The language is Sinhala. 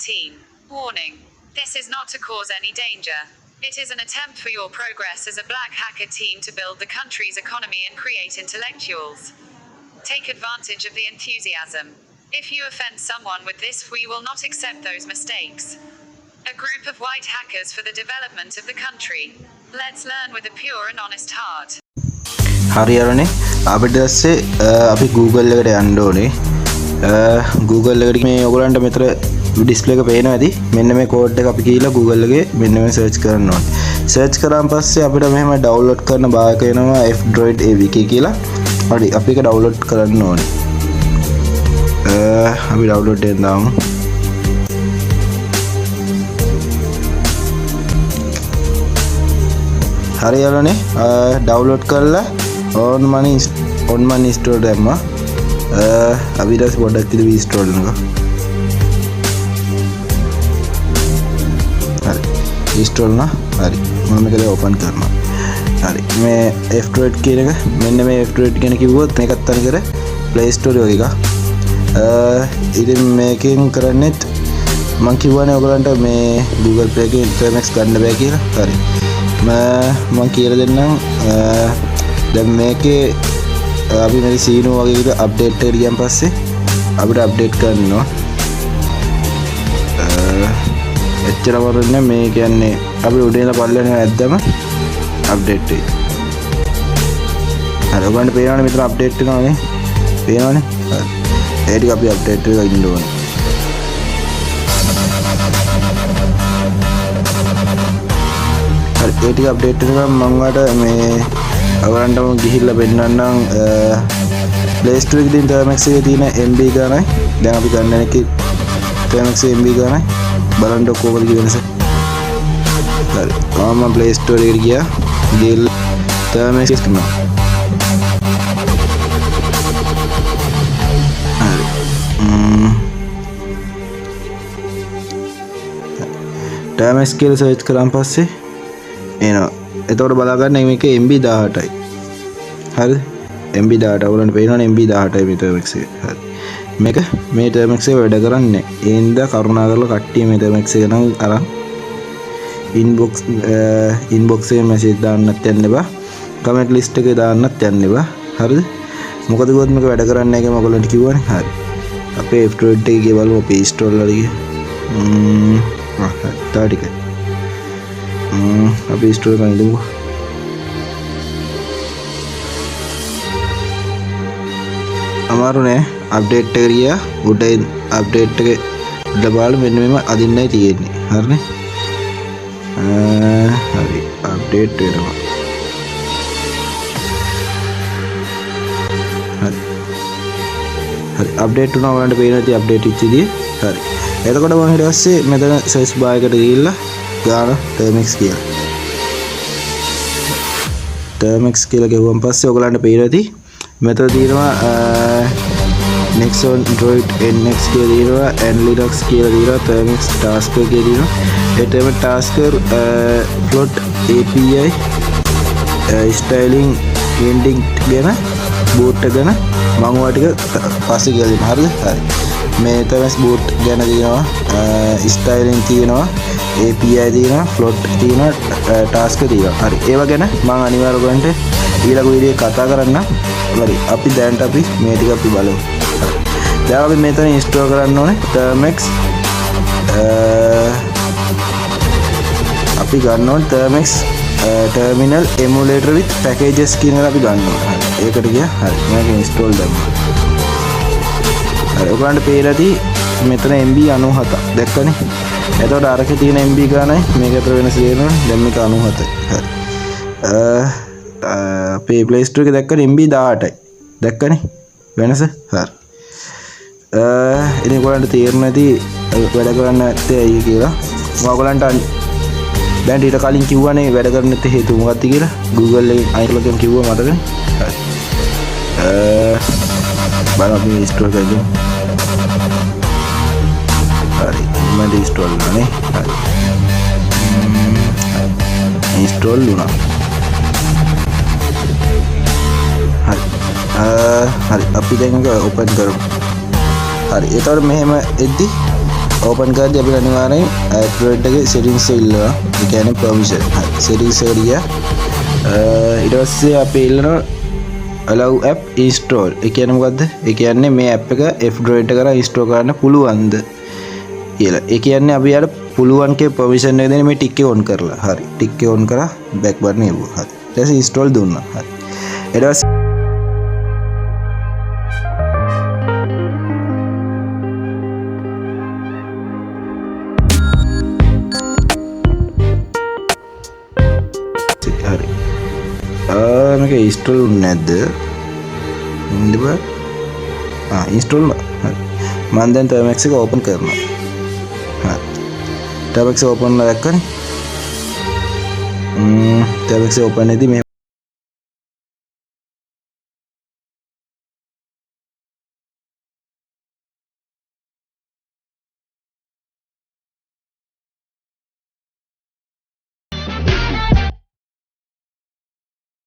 Teem. Warning. This is not to cause any danger. It is an attempt for your progress as a black hacker team to build the country's economy and create intellectuals. Take advantage of the enthusiasm. If you offend someone with this, we will not accept those mistakes. A group of white hackers for the development of the country. Let's learn with a pure and honest heart. හරියරනේ අපිට දැස්සේ අපි Google එකට යන්න ඕනේ. Google එකට මේ ඔයගලන්ට මෙතන ඩිස්ප්ලේ එක පේනවා ඇති. මෙන්න මේ කෝඩ් එක අපි ගිහලා Google එකේ මෙන්න මේ සර්ච් කරන්න ඕනේ. සර්ච් කරාන් පස්සේ අපිට මෙහෙම ඩවුන්ලෝඩ් කරන භාගයක එනවා F-DROID AVK කියලා. හරි අපි ඒක ඩවුන්ලෝඩ් කරන්න ඕනේ. අපි ඩවුන්ලෝඩ් එකෙන් දාමු. හරියරනේ ඩවුන්ලෝඩ් කරලා on money install දැම්මා. අපි ඊට පස්සේ පොඩ්ඩක් ඉතින් install කරනවා. හරි install නා හරි මම මේක දැන් open කරනවා. හරි මේ F-DROID කියන එක මෙන්න මේ F-DROID කියන කිව්වොත් මේකත් අනිකර Play Store එකක. ඉතින් මේකෙන් කරන්නේත් මම කියවනේ ඔයගලන්ට මේ Google Play එකේ Termux ගන්න බෑ කියලා. හරි මම කියලා දෙන්නම්. දැන් මේකේ අපි මේ සීනෝ වගේ විදිහට අප්ඩේට් එකට ගියන් පස්සේ අපිට අප්ඩේට් කරනවා. එච්චර වරුන්නේ මේ කියන්නේ අපි උඩේන පල්ලෙන ඇද්දම අප්ඩේට් වෙයි. හරි ඔයගොල්ලන්ට පේනවනේ මෙතන අප්ඩේට් වෙනවනේ. පේනවනේ. හරි. ඒ ටික අපි අප්ඩේට් එකක ඉන්න ඕනේ. හරි ඒ ටික අප්ඩේට් වෙනකම් මම ඔයාලට මේ ඔයගලන්ටම ගිහිල්ලා පෙන්නන්නම් Play Store එකේ තියෙන Termux එකේ තියෙන MB ගානයි දැන් අපි ගන්න එකේ Termux MB ගානයි බලන්න කොහොමද වෙනස. හරි මම Play Store එකට ගියා ගිහලා Termux කරනවා. හරි Termux කියලා සර්ච් කරාන් පස්සේ එනවා. එතකොට බලා ගන්න මේක MB 18යි. හරිද? MB 18 ඔයගොල්ලන්ට පේනවනේ MB 18යි මේ Termux එක. හරි. මේක මේ Termux එක වැඩ කරන්නේ. ඒ හින්දා කරුණා කරලා කට්ටිය මේ Termux එක නම් අරන් inbox එකේ මැසේජ් දාන්නත් යන්න එපා. කමෙන්ට් ලිස්ට් එකේ දාන්නත් යන්න එපා. හරිද? මොකද කිව්වොත් මේක වැඩ කරන්නේ නැහැ කියලා ඔයගොල්ලන්ට කිව්වනේ. හරි. අපේ F-DROID එකේ ගිය බලමු අපි install කරලා ගියේ. තාටික අපි install කරලා ඉඳමු. අමාරු නෑ අප්ඩේට් එක ගියා උඩින් අප්ඩේට් එක ඩබල් මෙන්න මෙම අදින්නයි තියෙන්නේ. හරිනේ. හරි අප්ඩේට් වෙනවා. හරි අප්ඩේට් වුණා ඔයාලට පේනවා ඉතින් අප්ඩේට් වෙච්ච ඉතින්. හරි. එතකොට මම ඊට පස්සේ මෙතන සර්ච් බාර් එකට ගිහිල්ලා ගාන Termux කියලා. Termux කියලා ගෙවුවන් පස්සේ ඔයගලන්ට පේනවා ඉතින් මෙතන තියෙනවා Nexon Droid NX කියලා තියෙනවා and Linux කියලා තියෙනවා Termux Tasker කියලා තියෙනවා. ඒ Termux Tasker plot API styling ending ගැන boot ගැන මම ඔයාලට ටික පස්සේ කියලා දෙන්න. හරිද? හරි. මේ Termux boot ගැන තියෙනවා styling තියෙනවා API තියෙනවා float තියෙනවා tasker තියෙනවා. හරි. ඒවා ගැන මම අනිවාර්යයෙන් ඔයගලන්ට ඊළඟ වීඩියෝ කතා කරන්න. හරි. අපි දැන් අපි මේ ටික අපි බලමු. හරි. දැන් අපි මෙතන install කරන්න ඕනේ Termux අපි ගන්න ඕනේ Termux terminal emulator with packages කියන එක අපි ගන්න ඕනේ. හරි. ඒකට ගියා. හරි. මේක install දැම්මා. හරි. ඔයගලන්ට පේලාදී මෙතන MB 97 දැක්කනේ. එතකොට අරකේ තියෙන MB ගානයි මේක අතර වෙනස තියෙනවනේ. දැන් මේක 97යි. හරි. අපේ Play Store එකේ දැක්කනේ MB 18යි. දැක්කනේ වෙනස. හරි. ඉතින් ඔයගලන්ට තේරෙන්නේ නැති වැඩ කරන්න නැත්තේ ඇයි කියලා. මම ඔයගලන්ට දැන් ඊට කලින් කිව්වනේ වැඩ කරන්න නැත්තේ හේතුව මොකක්ද කියලා. Google එකෙන් අයින්ලගෙන් කිව්වා මතකනේ. හරි. බලන්න අපි install කරමු. හරි. මම install කරන්නේ. හරි. install වුණා. හරි. හරි අපි දැන් ඒක open කරමු. හරි. ඒතකොට මෙහෙම එද්දි ඕපන් කරද්දී අපිට අනිවාර්යෙන් F-DROID එකේ settings එක ඉල්ලනවා. ඒ කියන්නේ permission. settings එකට ගියා. ඊට පස්සේ අපි ඉල්ලනවා allow app install. ඒ කියන්නේ මොකද්ද? ඒ කියන්නේ මේ app එක F-DROID එක කරා install කරන්න පුළුවන්ද කියලා. ඒ කියන්නේ අපි යාට පුළුවන් කේ permission එක දෙන්නේ මේ tick එක on කරලා. හරි. tick එක on කරා back button එක එවුවා. හරි. ඊට පස්සේ install දුන්නා. හරි. ඊට පස්සේ මේක ඉන්ස්ටෝල් නැද්ද? ඉන්ස්ටෝල් හරි. මම දැන් Termux එක ඕපන් කරනවා. හරි. Termux එක ඕපන් කරලා දැක්කනේ. Termux එක ඕපන් වෙද්දී මේ